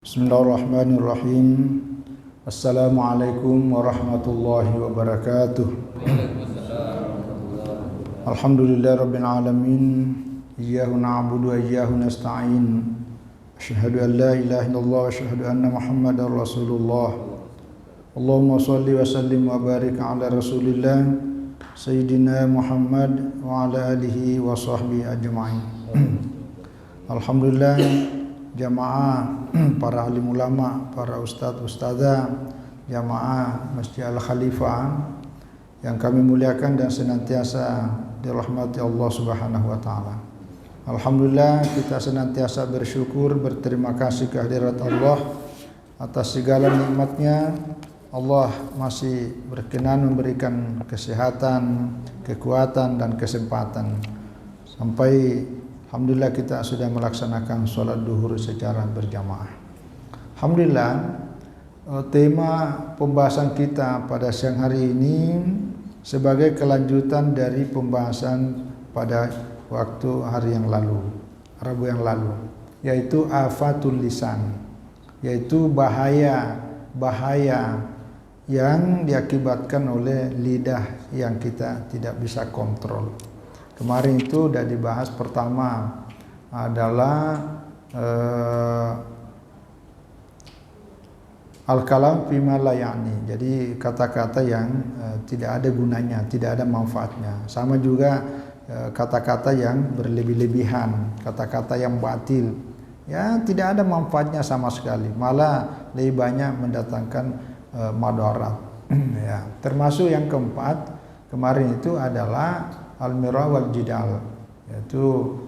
Bismillahirrahmanirrahim. Assalamualaikum warahmatullahi wabarakatuh. Alhamdulillah rabbil alamin. Iyyahu na'budu wa iyyahu nasta'in. Asyhadu an la ilaha illallah wa asyhadu anna Muhammadar Rasulullah. Allahumma shalli wa sallim wa barik ala Rasulillah Sayyidina Muhammad wa ala alihi wa sahbihi ajma'in. Alhamdulillah, jamaah para alim ulama, para ustadzah, jamaah Masjid Al-Khalifah yang kami muliakan dan senantiasa dirahmati Allah Subhanahu wa taala. Alhamdulillah, kita senantiasa bersyukur, berterima kasih kehadirat Allah atas segala nikmatnya. Allah masih berkenan memberikan kesehatan, kekuatan dan kesempatan sampai alhamdulillah kita sudah melaksanakan sholat duhur secara berjamaah. Alhamdulillah, tema pembahasan kita pada siang hari ini sebagai kelanjutan dari pembahasan pada waktu hari yang lalu, Rabu yang lalu, yaitu afatul lisan, yaitu bahaya yang diakibatkan oleh lidah yang kita tidak bisa kontrol. Kemarin itu sudah dibahas. Pertama adalah al-kalam fima la ya'ni, jadi kata-kata yang tidak ada gunanya, tidak ada manfaatnya. Sama juga kata-kata yang berlebih-lebihan, kata-kata yang batil, ya tidak ada manfaatnya sama sekali, malah lebih banyak mendatangkan madarat. Ya, termasuk yang keempat kemarin itu adalah al-mirah wal jidal, yaitu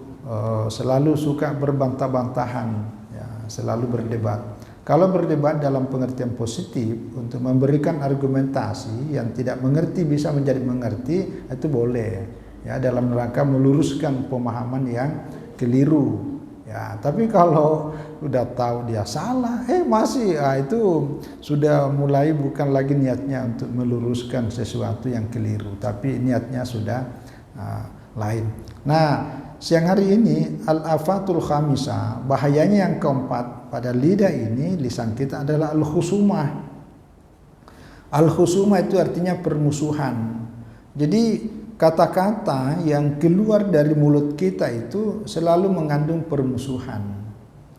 selalu suka berbantah-bantahan, ya, selalu berdebat. Kalau berdebat dalam pengertian positif untuk memberikan argumentasi yang tidak mengerti bisa menjadi mengerti, itu boleh, ya, dalam rangka meluruskan pemahaman yang keliru. Ya, tapi kalau udah tahu dia salah, masih, itu sudah mulai bukan lagi niatnya untuk meluruskan sesuatu yang keliru, tapi niatnya sudah lain. Nah, siang hari ini al-afatul khamisah, bahayanya yang keempat pada lidah ini, lisan kita, adalah al-khusumah. Al-khusumah itu artinya permusuhan. Jadi kata-kata yang keluar dari mulut kita itu selalu mengandung permusuhan.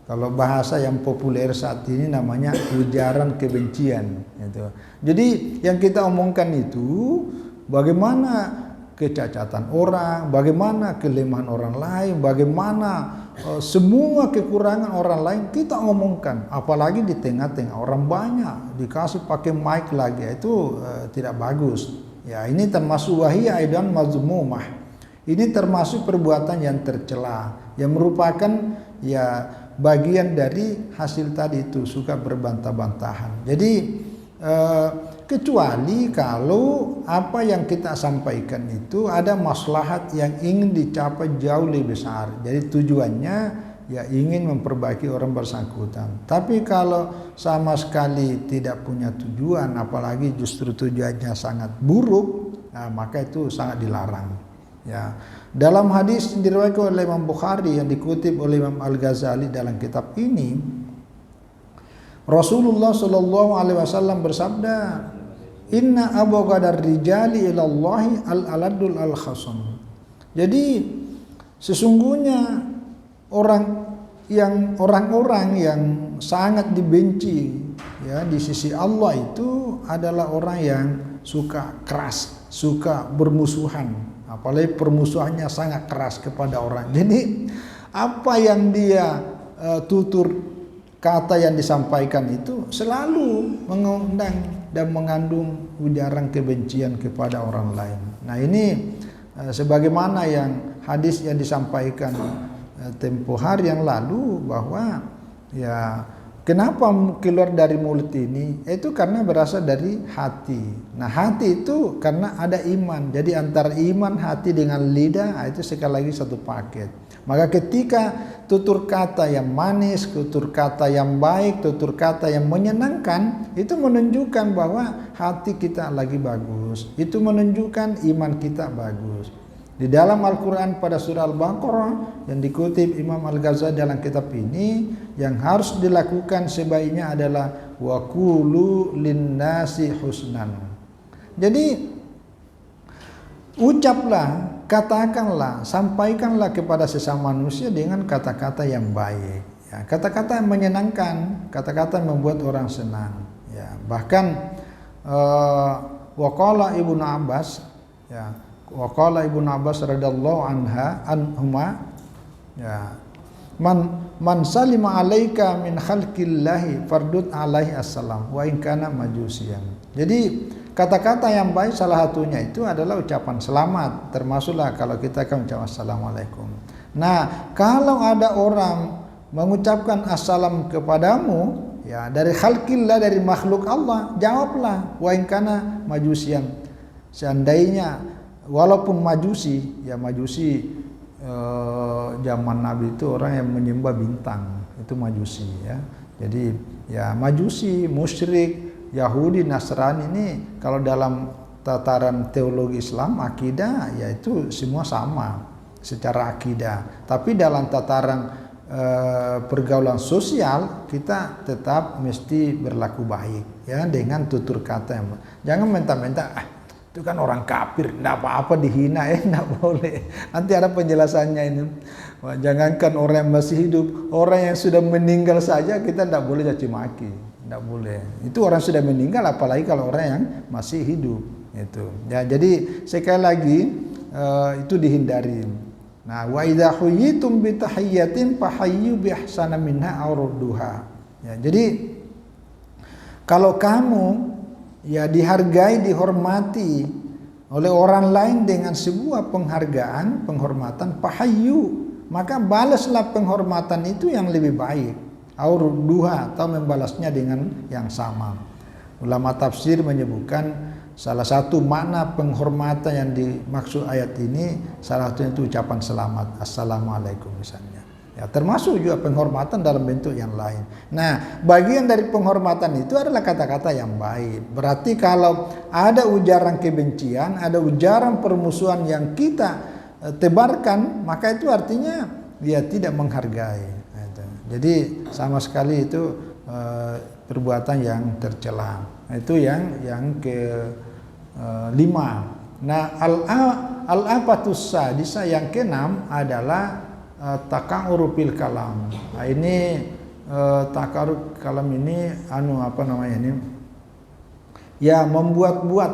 Kalau bahasa yang populer saat ini namanya ujaran kebencian, gitu. Jadi yang kita omongkan itu bagaimana kecacatan orang, bagaimana kelemahan orang lain, bagaimana semua kekurangan orang lain kita ngomongkan, apalagi di tengah-tengah orang banyak, dikasih pakai mic lagi, itu tidak bagus. Ya, ini termasuk wahiyya aidan mazmumah. Ini termasuk perbuatan yang tercela, yang merupakan ya bagian dari hasil tadi itu, suka berbantah-bantahan. Jadi kecuali kalau apa yang kita sampaikan itu ada maslahat yang ingin dicapai jauh lebih besar. Jadi tujuannya ya ingin memperbaiki orang bersangkutan. Tapi kalau sama sekali tidak punya tujuan, apalagi justru tujuannya sangat buruk, nah maka itu sangat dilarang. Ya, dalam hadis yang diriwayatkan oleh Imam Bukhari yang dikutip oleh Imam Al-Ghazali dalam kitab ini, Rasulullah Shallallahu Alaihi Wasallam bersabda, Inna abghadar rijali ilallahi al-aladul al-khasam. Jadi sesungguhnya orang-orang yang sangat dibenci, ya, di sisi Allah itu adalah orang yang suka keras, suka bermusuhan, apalagi permusuhannya sangat keras kepada orang. Jadi apa yang dia tutur, kata yang disampaikan itu selalu mengundang dan mengandung ujaran kebencian kepada orang lain. Nah, ini sebagaimana yang hadis yang disampaikan tempo hari yang lalu, bahwa ya kenapa keluar dari mulut ini, itu karena berasal dari hati. Nah, hati itu karena ada iman. Jadi antara iman hati dengan lidah itu sekali lagi satu paket. Maka ketika tutur kata yang manis, tutur kata yang baik, tutur kata yang menyenangkan, itu menunjukkan bahwa hati kita lagi bagus. Itu menunjukkan iman kita bagus. Di dalam Al-Quran pada surah Al-Baqarah yang dikutip Imam Al-Ghazali dalam kitab ini, yang harus dilakukan sebaiknya adalah wa qulu linnasi husnan. Jadi ucaplah, katakanlah, sampaikanlah kepada sesama manusia dengan kata-kata yang baik, ya, kata-kata yang menyenangkan, kata-kata yang membuat orang senang, ya. Bahkan waqala Ibnu Abbas, ya, waqala Ibnu Abbas radhiyallahu anhuma, ya, man salima alaika min khalqillahi fardud alaihi assalam wa in kana majusiyan. Jadi kata-kata yang baik salah satunya itu adalah ucapan selamat, termasuklah kalau kita akan ucapkan assalamualaikum. Nah, kalau ada orang mengucapkan assalam kepadamu, ya, dari khalqillah, dari makhluk Allah, jawablah wa in kana majusiyan. Seandainya walaupun majusi, ya majusi zaman Nabi itu orang yang menyembah bintang, itu majusi, ya. Jadi ya majusi, musyrik, Yahudi, Nasrani ini kalau dalam tataran teologi Islam, akidah, yaitu semua sama secara akidah. Tapi dalam tataran pergaulan sosial, kita tetap mesti berlaku baik, ya, dengan tutur kata yang jangan minta-minta, itu kan orang kafir, enggak apa-apa dihina, enggak boleh. Nanti ada penjelasannya ini. Wah, jangankan orang yang masih hidup, orang yang sudah meninggal saja kita enggak boleh caci maki, enggak boleh. Itu orang sudah meninggal, apalagi kalau orang yang masih hidup. Itu. Ya, jadi sekali lagi itu dihindari. Nah, wa idza huyitum bi tahiyyatin fahayyu bi ahsana minha aw rudduha. Ya, jadi kalau kamu ya dihargai, dihormati oleh orang lain dengan sebuah penghargaan, penghormatan, fahayyu, maka balaslah penghormatan itu yang lebih baik, aw rudduha, atau membalasnya dengan yang sama. Ulama tafsir menyebutkan salah satu makna penghormatan yang dimaksud ayat ini, salah satunya itu ucapan selamat, assalamualaikum misalnya. Ya, termasuk juga penghormatan dalam bentuk yang lain. Nah, bagian dari penghormatan itu adalah kata-kata yang baik. Berarti kalau ada ujaran kebencian, ada ujaran permusuhan yang kita tebarkan, maka itu artinya dia tidak menghargai. Jadi sama sekali itu perbuatan yang tercela. Itu yang kelima. Nah, al-afatus sadisa, yang keenam adalah taka'ur fil kalam. Nah, ini taka'ur kalam ini apa namanya ini? Ya, membuat-buat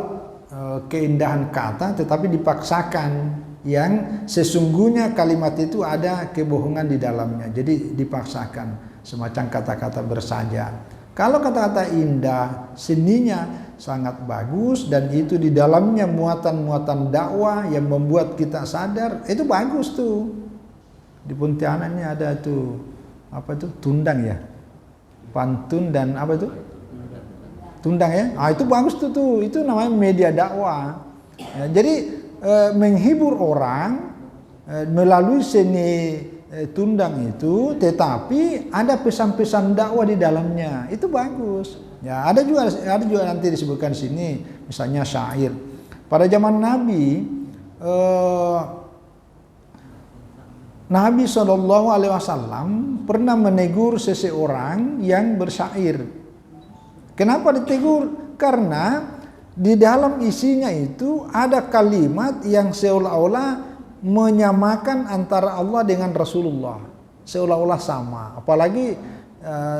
keindahan kata tetapi dipaksakan, yang sesungguhnya kalimat itu ada kebohongan di dalamnya. Jadi dipaksakan, semacam kata-kata bersaja. Kalau kata-kata indah, seninya sangat bagus dan itu di dalamnya muatan-muatan dakwah yang membuat kita sadar, itu bagus tuh. Di Pontianak ini ada tuh apa tuh, tundang ya, pantun dan apa itu, tundang ya. Ah, itu bagus tuh, itu namanya media dakwah. Ya, jadi menghibur orang melalui seni tundang itu, tetapi ada pesan-pesan dakwah di dalamnya, itu bagus. Ya, ada juga nanti disebutkan sini, misalnya syair. Pada zaman Nabi, Nabi SAW pernah menegur seseorang yang bersyair. Kenapa ditegur? Karena di dalam isinya itu ada kalimat yang seolah-olah menyamakan antara Allah dengan Rasulullah, seolah-olah sama. Apalagi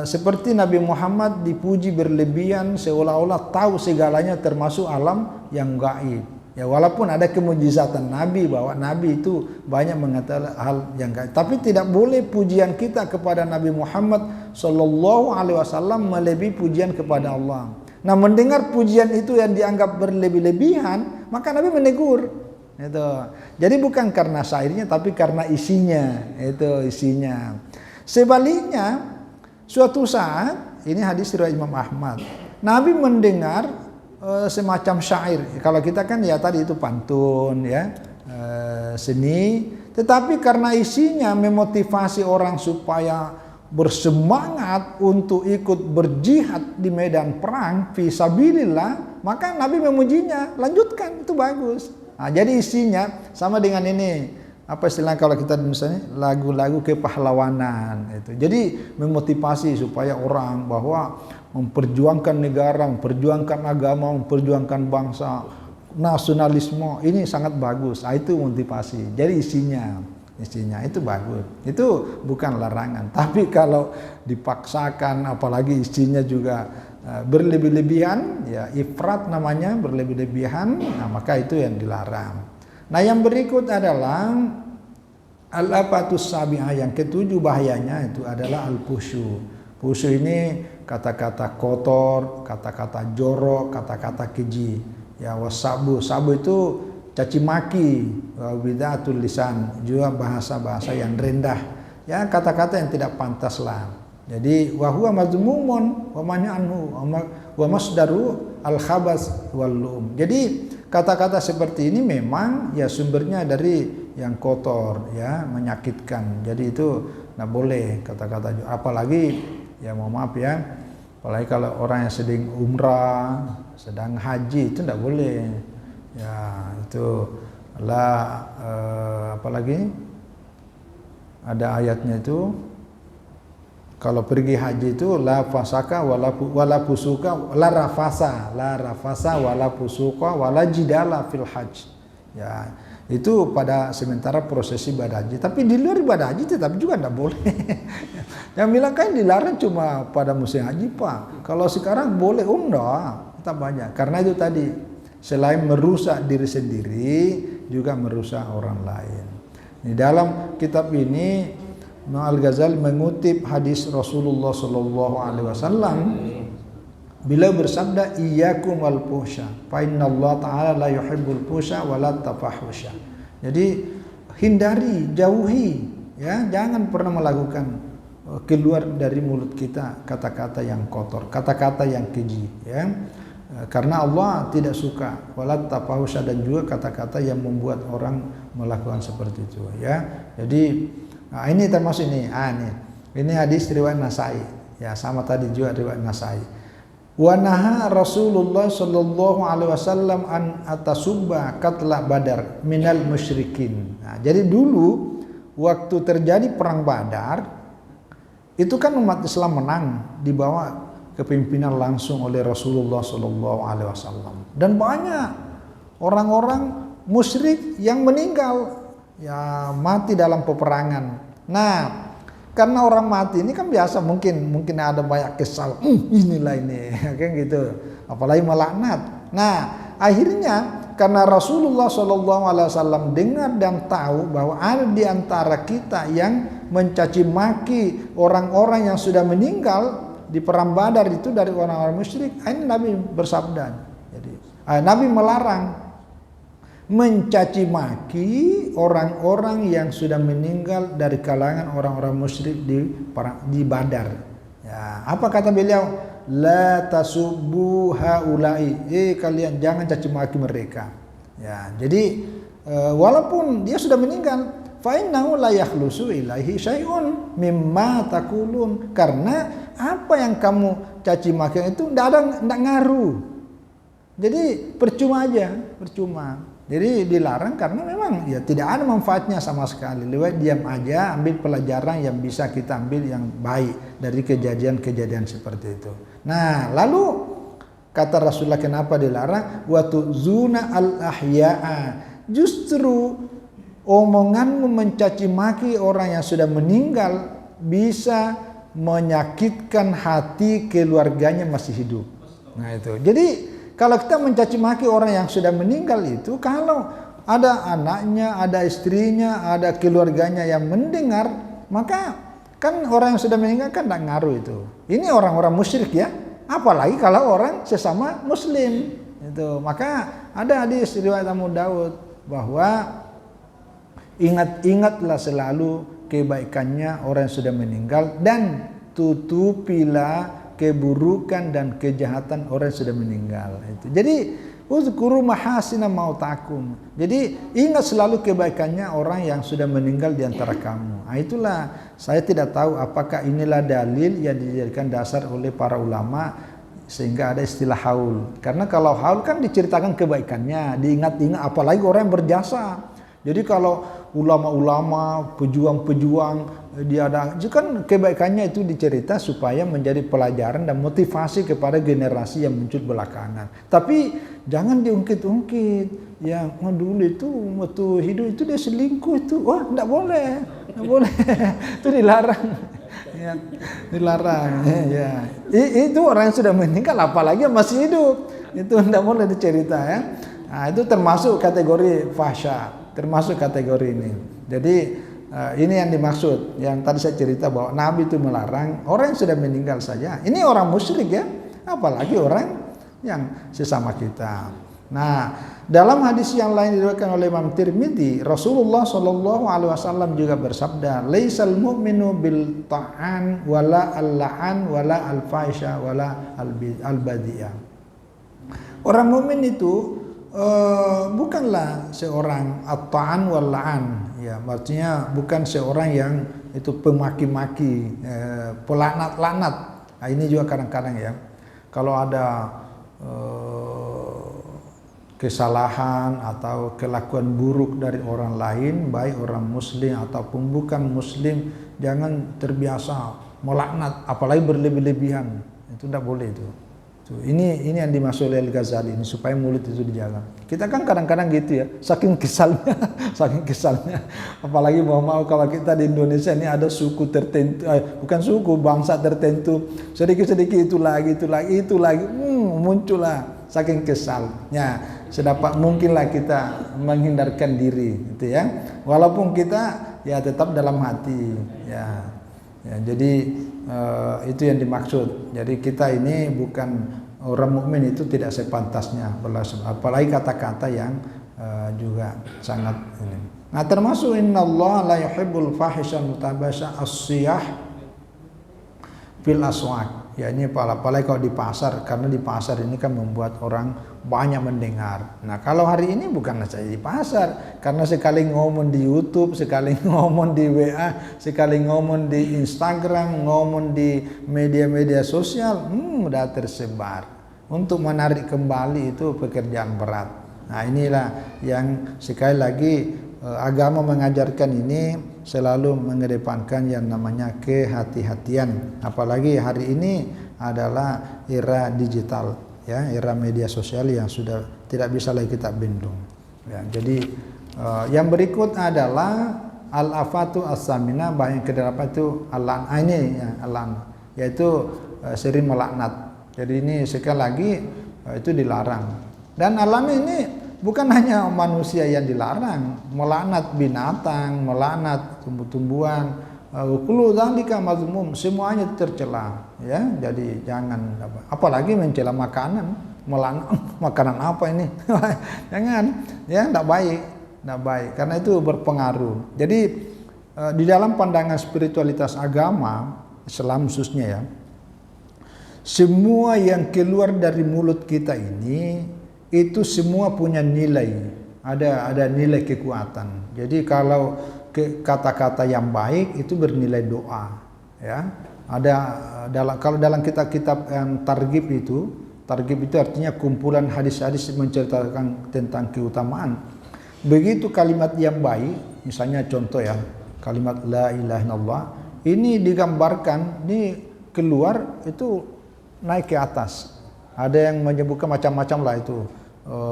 seperti Nabi Muhammad dipuji berlebihan, seolah-olah tahu segalanya termasuk alam yang gaib. Ya, walaupun ada kemujizatan Nabi, bahwa Nabi itu banyak mengatakan hal yang gaib, tapi tidak boleh pujian kita kepada Nabi Muhammad SAW melebihi pujian kepada Allah. Nah, mendengar pujian itu yang dianggap berlebih-lebihan, maka Nabi menegur. Itu. Jadi bukan karena syairnya, tapi karena isinya. Itu isinya. Sebaliknya, suatu saat, ini hadis riwayat Imam Ahmad, Nabi mendengar semacam syair. Kalau kita kan ya tadi itu pantun, ya, seni. Tetapi karena isinya memotivasi orang supaya bersemangat untuk ikut berjihad di medan perang fi sabilillah, maka Nabi memujinya, lanjutkan, itu bagus. Jadi isinya sama dengan ini, apa istilah kalau kita misalnya lagu-lagu kepahlawanan itu. Jadi memotivasi supaya orang bahwa memperjuangkan negara, memperjuangkan agama, memperjuangkan bangsa, nasionalisme ini sangat bagus. Itu motivasi. Jadi isinya itu bagus. Itu bukan larangan. Tapi kalau dipaksakan, apalagi isinya juga berlebih-lebihan, ya ifrat namanya, berlebih-lebihan, nah maka itu yang dilarang. Nah yang berikut adalah al-afatus sabi'ah, yang ketujuh bahayanya itu adalah al-fusyu. Fusyu ini kata-kata kotor, kata-kata jorok, kata-kata keji. Ya wasabu, sabu itu caci maki, bid'atul lisan, juga bahasa-bahasa yang rendah. Ya kata-kata yang tidak pantas lah. Jadi wa huwa mazmumun wa man'anhu wa masdaru al-khabas wal lum. Jadi kata-kata seperti ini memang ya sumbernya dari yang kotor, ya menyakitkan. Jadi itu nggak boleh kata-kata, apalagi ya mohon maaf ya, apalagi kalau orang yang sedang umrah, sedang haji, itu nggak boleh. Ya itu lah, apalagi ada ayatnya itu, kalau pergi haji itu la fasaka wala fusuka la rafasa wala fusuka wala jidala fil hajj. Ya, itu pada sementara prosesi ibadah haji. Tapi di luar ibadah haji tetap juga tidak boleh. Yang bilang kan dilarang cuma pada musim haji, Pak. Kalau sekarang boleh, enggak, tetap banyak. Karena itu tadi, selain merusak diri sendiri, juga merusak orang lain. Di dalam kitab ini Al-Ghazali mengutip hadis Rasulullah sallallahu alaihi wasallam, beliau bersabda, iyyakum wal fuhsya fa innallaha ta'ala la yuhibbul fuhsya wa la tafahusya. Jadi hindari, jauhi, ya, jangan pernah melakukan keluar dari mulut kita kata-kata yang kotor, kata-kata yang keji, ya. Karena Allah tidak suka wala tafahusya, dan juga kata-kata yang membuat orang melakukan seperti itu, ya. Jadi nah, ini termasuk ini. Ini hadis riwayat Nasai. Ya, sama tadi juga riwayat Nasai. Wa naha Rasulullah sallallahu alaihi wasallam an atasubba katla Badar minal musyrikin. Nah, jadi dulu waktu terjadi perang Badar, itu kan umat Islam menang di bawah kepemimpinan langsung oleh Rasulullah sallallahu alaihi wasallam. Dan banyak orang-orang musyrik yang meninggal, ya mati dalam peperangan. Nah, karena orang mati ini kan biasa, mungkin ada banyak kesal, inilah ini, kayak gitu. Apalagi melaknat. Nah, akhirnya karena Rasulullah SAW dengar dan tahu bahwa ada di antara kita yang mencaci maki orang-orang yang sudah meninggal di perang Badar itu dari orang-orang musyrik, ini Nabi bersabda. Jadi, Nabi melarang mencaci maki orang-orang yang sudah meninggal dari kalangan orang-orang musyrik di Badar. Ya, apa kata beliau? La tasubbu haula'i. Kalian jangan caci maki mereka. Ya, jadi walaupun dia sudah meninggal, fa innahu la yakhlusu ilaihi syai'un mimma taqulun. Karena apa yang kamu caci maki itu enggak ngaruh. Jadi percuma aja, percuma. Jadi dilarang karena memang ya tidak ada manfaatnya sama sekali. Lewat diam aja, ambil pelajaran yang bisa kita ambil yang baik dari kejadian-kejadian seperti itu. Nah, lalu kata Rasulullah kenapa dilarang? Wa tu'zuna al-ahya'a. Justru omonganmu mencaci maki orang yang sudah meninggal bisa menyakitkan hati keluarganya masih hidup. Nah itu. Jadi kalau kita mencaci maki orang yang sudah meninggal itu, kalau ada anaknya, ada istrinya, ada keluarganya yang mendengar, maka kan orang yang sudah meninggal kan tidak ngaruh itu. Ini orang-orang musyrik ya, apalagi kalau orang sesama muslim. Itu. Maka ada hadis riwayat Abu Daud bahwa ingat-ingatlah selalu kebaikannya orang yang sudah meninggal, dan tutupilah keburukan dan kejahatan orang yang sudah meninggal. Itu. Jadi uzkuru mahasina mautakum. Jadi ingat selalu kebaikannya orang yang sudah meninggal di antara kamu. Nah, itulah saya tidak tahu apakah inilah dalil yang dijadikan dasar oleh para ulama sehingga ada istilah haul. Karena kalau haul kan diceritakan kebaikannya, diingat-ingat, apalagi orang yang berjasa. Jadi kalau ulama-ulama, pejuang-pejuang, dia ada, kan kebaikannya itu dicerita supaya menjadi pelajaran dan motivasi kepada generasi yang muncul belakangan. Tapi jangan diungkit-ungkit. Yang dulu itu waktu hidup itu dia selingkuh itu, wah enggak boleh, itu dilarang. Ya, dilarang. Ya. Itu orang yang sudah meninggal, apalagi yang masih hidup, itu enggak boleh dicerita ya. Nah, itu termasuk kategori fahsya. Termasuk kategori ini. Jadi ini yang dimaksud, yang tadi saya cerita bahwa Nabi itu melarang orang yang sudah meninggal saja. Ini orang musyrik ya, apalagi orang yang sesama kita. Nah, dalam hadis yang lain diriwayatkan oleh Imam Tirmidzi, Rasulullah Shallallahu Alaihi Wasallam juga bersabda, "Laisal mu'minu bil ta'an wala al-la'an wala al-fahisha wala al-badiyah." Orang mukmin itu bukanlah seorang at-ta'an wal la'an, ya, maksudnya bukan seorang yang itu pemaki-maki, pelaknat-laknat. Nah, ini juga kadang-kadang ya, kalau ada kesalahan atau kelakuan buruk dari orang lain, baik orang muslim ataupun bukan muslim, jangan terbiasa melaknat, apalagi berlebih-lebihan. Itu tidak boleh itu. Ini yang dimaksud oleh Al-Ghazali ini, supaya mulut itu dijaga. Kita kan kadang-kadang gitu ya, saking kesalnya, apalagi mau kalau kita di Indonesia ini ada suku tertentu, bukan suku, bangsa tertentu, sedikit-sedikit itu lagi, muncullah saking kesalnya. Sedapat mungkinlah kita menghindarkan diri, gitu ya. Walaupun kita ya tetap dalam hati, ya jadi itu yang dimaksud. Jadi kita ini bukan orang mukmin itu tidak sepantasnya, apalagi kata-kata yang juga sangat ini. Nah, termasuk innallaha la yuhibbul fahisha mutabasya as-siyah fil aswaq. Ya, ini apalagi kalau di pasar, karena di pasar ini kan membuat orang banyak mendengar. Nah, kalau hari ini bukan saja di pasar, karena sekali ngomong di YouTube, sekali ngomong di WA, sekali ngomong di Instagram, ngomong di media-media sosial, udah tersebar. Untuk menarik kembali itu pekerjaan berat. Nah, inilah yang sekali lagi agama mengajarkan ini selalu mengedepankan yang namanya kehati-hatian. Apalagi hari ini adalah era digital, ya, era media sosial yang sudah tidak bisa lagi kita bendung. Ya, jadi yang berikut adalah al-afatu as-samina, bahaya ke-8 itu al-an, ini ya, al-an, yaitu sering melaknat. Jadi ini sekali lagi itu dilarang. Dan al-an ini bukan hanya manusia yang dilarang, melaknat binatang, melaknat tumbuh-tumbuhan, kullu dzalika mazmum, semuanya tercela, ya. Jadi jangan, apalagi mencela makanan, melaknat makanan apa ini. Jangan, ya, enggak baik, karena itu berpengaruh. Jadi di dalam pandangan spiritualitas agama Islam khususnya ya, semua yang keluar dari mulut kita ini itu semua punya nilai, ada nilai kekuatan. Jadi kalau kata-kata yang baik itu bernilai doa, ya. Kalau dalam kitab-kitab yang targhib itu artinya kumpulan hadis-hadis menceritakan tentang keutamaan. Begitu kalimat yang baik, misalnya contoh ya, kalimat la ilaha illallah, ini digambarkan, ini keluar itu naik ke atas. Ada yang menyebutkan macam-macam lah itu.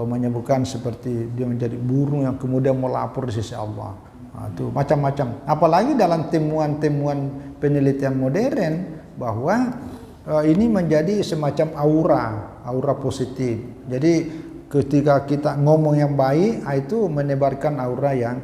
Menyebutkan seperti dia menjadi burung yang kemudian melapor di sisi Allah. Nah, itu macam-macam. Apalagi dalam temuan-temuan penelitian modern bahwa ini menjadi semacam aura positif. Jadi ketika kita ngomong yang baik, itu menebarkan aura yang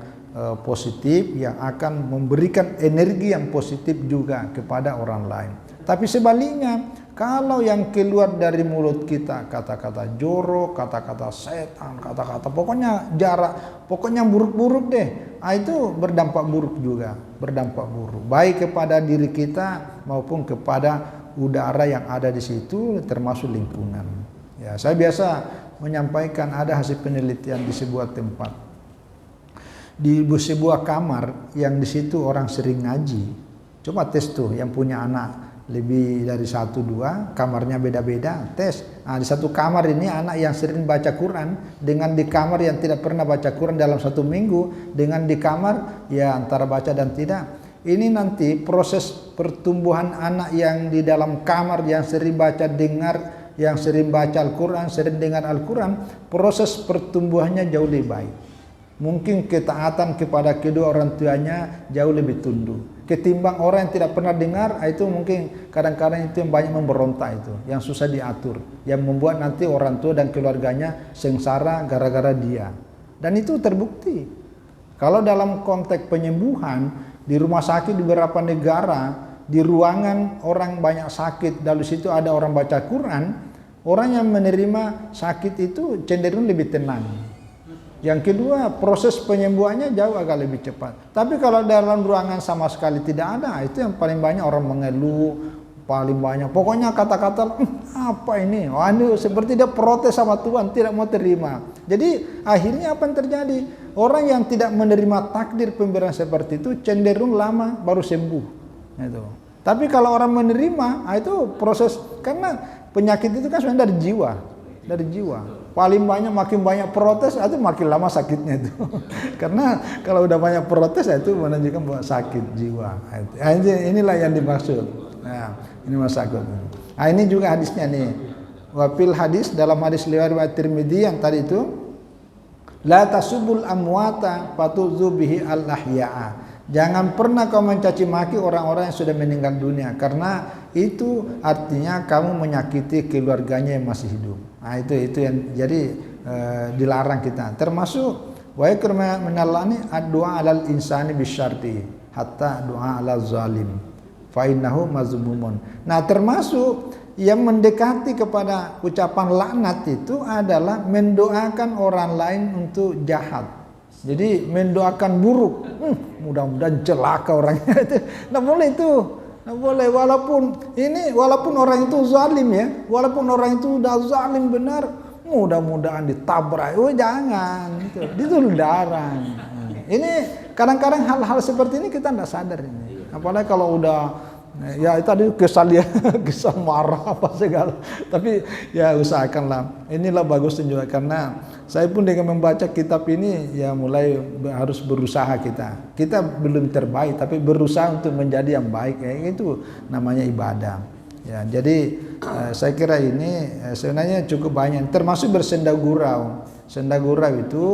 positif yang akan memberikan energi yang positif juga kepada orang lain. Tapi sebaliknya, kalau yang keluar dari mulut kita kata-kata jorok, kata-kata setan, kata-kata pokoknya buruk-buruk deh, itu berdampak buruk juga, baik kepada diri kita maupun kepada udara yang ada di situ, termasuk lingkungan. Ya, saya biasa menyampaikan ada hasil penelitian di sebuah tempat, di sebuah kamar yang di situ orang sering ngaji. Coba tes tuh yang punya anak lebih dari 1-2, kamarnya beda-beda, tes. Nah, di satu kamar ini anak yang sering baca Quran dengan di kamar yang tidak pernah baca Quran dalam 1 minggu, dengan di kamar ya antara baca dan tidak. Ini nanti proses pertumbuhan anak yang di dalam kamar yang sering baca dengar, yang sering baca Al-Quran, sering dengar Al-Quran, proses pertumbuhannya jauh lebih baik. Mungkin ketaatan kepada kedua orang tuanya jauh lebih tunduk ketimbang orang yang tidak pernah dengar. Itu mungkin kadang-kadang itu yang banyak memberontak, itu yang susah diatur, yang membuat nanti orang tua dan keluarganya sengsara gara-gara dia. Dan itu terbukti. Kalau dalam konteks penyembuhan di rumah sakit di beberapa negara, di ruangan orang banyak sakit, lalu situ ada orang baca Quran, orang yang menerima sakit itu cenderung lebih tenang. Yang kedua, proses penyembuhannya jauh agak lebih cepat. Tapi kalau dalam ruangan sama sekali tidak ada, itu yang paling banyak orang mengeluh, paling banyak. Pokoknya kata-kata, apa ini? Wah, ini seperti dia protes sama Tuhan, tidak mau terima. Jadi akhirnya apa yang terjadi? Orang yang tidak menerima takdir pemberian seperti itu cenderung lama baru sembuh. Itu. Tapi kalau orang menerima, itu proses, karena penyakit itu kan sebenarnya dari jiwa. Dari jiwa. Paling banyak, makin banyak protes, itu makin lama sakitnya itu. Karena kalau udah banyak protes, itu menunjukkan bahwa sakit jiwa. Inilah yang dimaksud. Nah, ini maksud. Nah, ini juga hadisnya nih. Wafil hadis, dalam hadis riwayat Tirmidzi yang tadi itu, la tasubul amwata fatuzu bihi al-ahya'a. Jangan pernah kau mencaci maki orang-orang yang sudah meninggal dunia, karena itu artinya kamu menyakiti keluarganya yang masih hidup. Nah, itu yang jadi dilarang kita. Termasuk wa yakrum minallani ad-du'a 'alal insani bisyarti hatta du'a 'alal zalim fa innahu mazmumun. Nah, termasuk yang mendekati kepada ucapan laknat itu adalah mendoakan orang lain untuk jahat. Jadi mendoakan buruk, mudah-mudahan celaka orangnya itu. Nah, boleh itu. Nah, boleh, walaupun orang itu zalim ya, walaupun orang itu udah zalim benar, mudah-mudahan ditabrak. Oh, jangan, itu larang. Ini kadang-kadang hal-hal seperti ini kita tidak sadar ini. Apalagi kalau udah ya tadi kesal ya, kesal marah apa segala. Tapi ya usahakanlah. Inilah bagus juga, karena saya pun dengan membaca kitab ini ya mulai harus berusaha kita. Kita belum terbaik, tapi berusaha untuk menjadi yang baik. Ya, itu namanya ibadah. Ya, jadi saya kira ini sebenarnya cukup banyak. Termasuk bersenda gurau. Senda gurau itu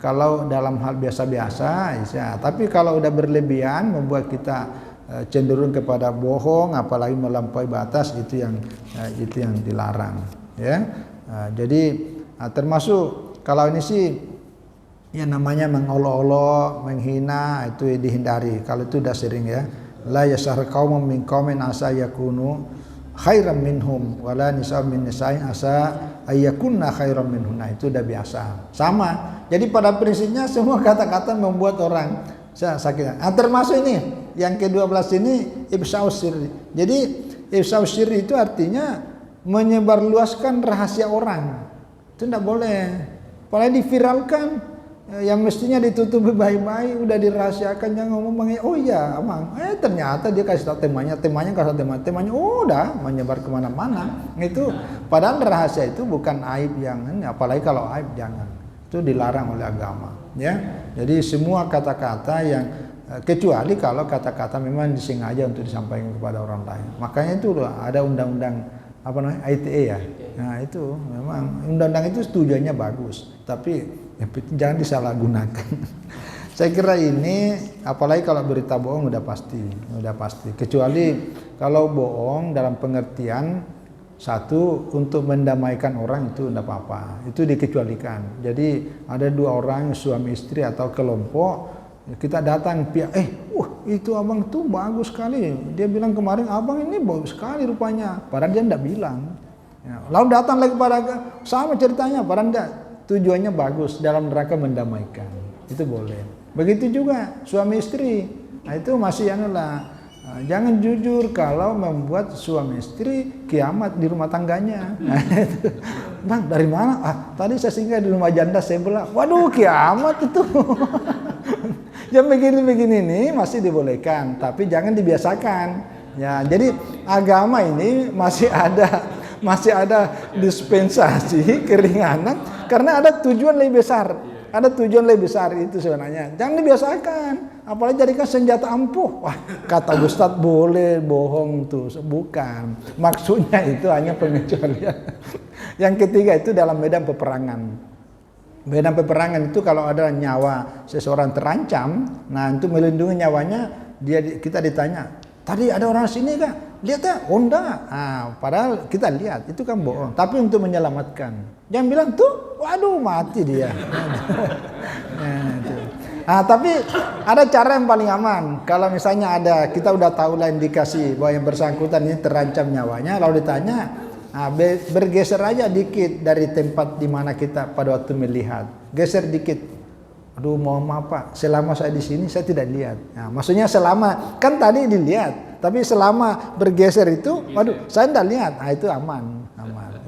kalau dalam hal biasa-biasa, ya. Tapi kalau udah berlebihan membuat kita cenderung kepada bohong, apalagi melampaui batas, itu yang dilarang, ya. Jadi termasuk kalau ini sih ya namanya mengolok-olok, menghina, itu dihindari. Kalau itu udah sering ya. La yasar qaumun min qaumin asa yakunu khairan minhum wala nisa'un min nisa'in asa ayyakunna khairan minhunna. Itu udah biasa. Sama. Jadi pada prinsipnya semua kata-kata membuat orang sakit. Termasuk ini yang ke-12 ini ifsa'us sirri. Jadi ifsa'us sirri itu artinya menyebarluaskan rahasia orang. Itu tidak boleh. Apalagi diviralkan, yang mestinya ditutupi baik-baik, udah dirahasiakan, jangan ngomong, oh iya abang, ternyata dia kasih tahu temanya kasih temanya, udah menyebar kemana-mana. Itu padahal rahasia itu bukan aib, yang apalagi kalau aib jangan. Itu dilarang oleh agama, ya. Jadi semua kata-kata yang kecuali kalau kata-kata memang disengaja untuk disampaikan kepada orang lain. Makanya itu ada undang-undang apa namanya ITE ya. Nah, itu memang undang-undang itu tujuannya bagus, tapi ya, jangan disalahgunakan. Saya kira ini apalagi kalau berita bohong udah pasti. Kecuali kalau bohong dalam pengertian satu untuk mendamaikan orang, itu tidak apa-apa, itu dikecualikan. Jadi ada dua orang suami istri atau kelompok, kita datang pihak, itu abang tuh bagus sekali, dia bilang kemarin abang ini bagus sekali rupanya, padahal dia tidak bilang. Ya, lalu datang lagi pada sama ceritanya, padahal tidak, tujuannya bagus dalam rangka mendamaikan, itu boleh. Begitu juga suami istri, nah itu masih jangan jujur kalau membuat suami istri kiamat di rumah tangganya. Nah, itu. Bang, dari mana? Tadi saya singgah di rumah janda sebelah. Waduh, kiamat itu. Yang begini-begini ini masih dibolehkan, tapi jangan dibiasakan. Ya, jadi agama ini masih ada dispensasi keringanan karena ada tujuan lebih besar. Ada tujuan lebih besar itu sebenarnya. Jangan dibiasakan, apalagi jadikan senjata ampuh. Wah, kata Ustadz boleh bohong tuh, bukan. Maksudnya itu hanya pengecualian. Yang ketiga itu dalam medan peperangan. Medan peperangan itu kalau ada nyawa seseorang terancam, nah untuk melindungi nyawanya kita ditanya, tadi ada orang sini kah? Lihat ya, oh enggak. Nah, padahal kita lihat, itu kan bohong. Tapi untuk menyelamatkan. Jangan bilang tuh, waduh mati dia. Nah, tapi ada cara yang paling aman. Kalau misalnya kita udah tahu lah indikasi bahwa yang bersangkutan ini terancam nyawanya, lalu ditanya, nah, bergeser aja dikit dari tempat di mana kita pada waktu melihat. Geser dikit. Aduh, mohon maaf Pak, selama saya di sini saya tidak lihat. Nah, maksudnya selama, kan tadi dilihat, tapi selama bergeser itu, waduh, saya tidak lihat. Nah, itu aman.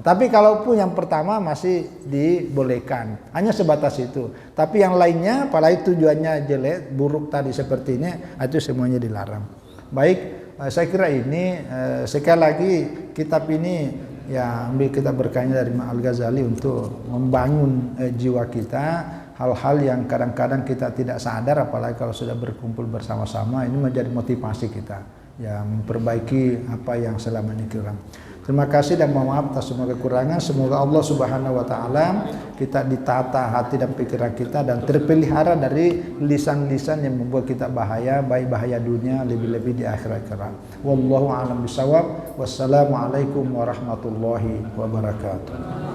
Tapi kalaupun yang pertama masih dibolehkan, hanya sebatas itu. Tapi yang lainnya, apalagi tujuannya jelek, buruk tadi seperti ini, itu semuanya dilarang. Baik, saya kira ini sekali lagi kitab ini ya ambil kita berkahnya dari Al-Ghazali untuk membangun jiwa kita. Hal-hal yang kadang-kadang kita tidak sadar, apalagi kalau sudah berkumpul bersama-sama, ini menjadi motivasi kita ya memperbaiki apa yang selama ini kurang. Terima kasih dan mohon maaf atas semua kekurangan. Semoga Allah Subhanahu wa taala kita ditata hati dan pikiran kita dan terpelihara dari lisan-lisan yang membuat kita bahaya, baik bahaya dunia lebih-lebih di akhirat kelak. Wallahu a'lam bishawab. Wassalamualaikum warahmatullahi wabarakatuh.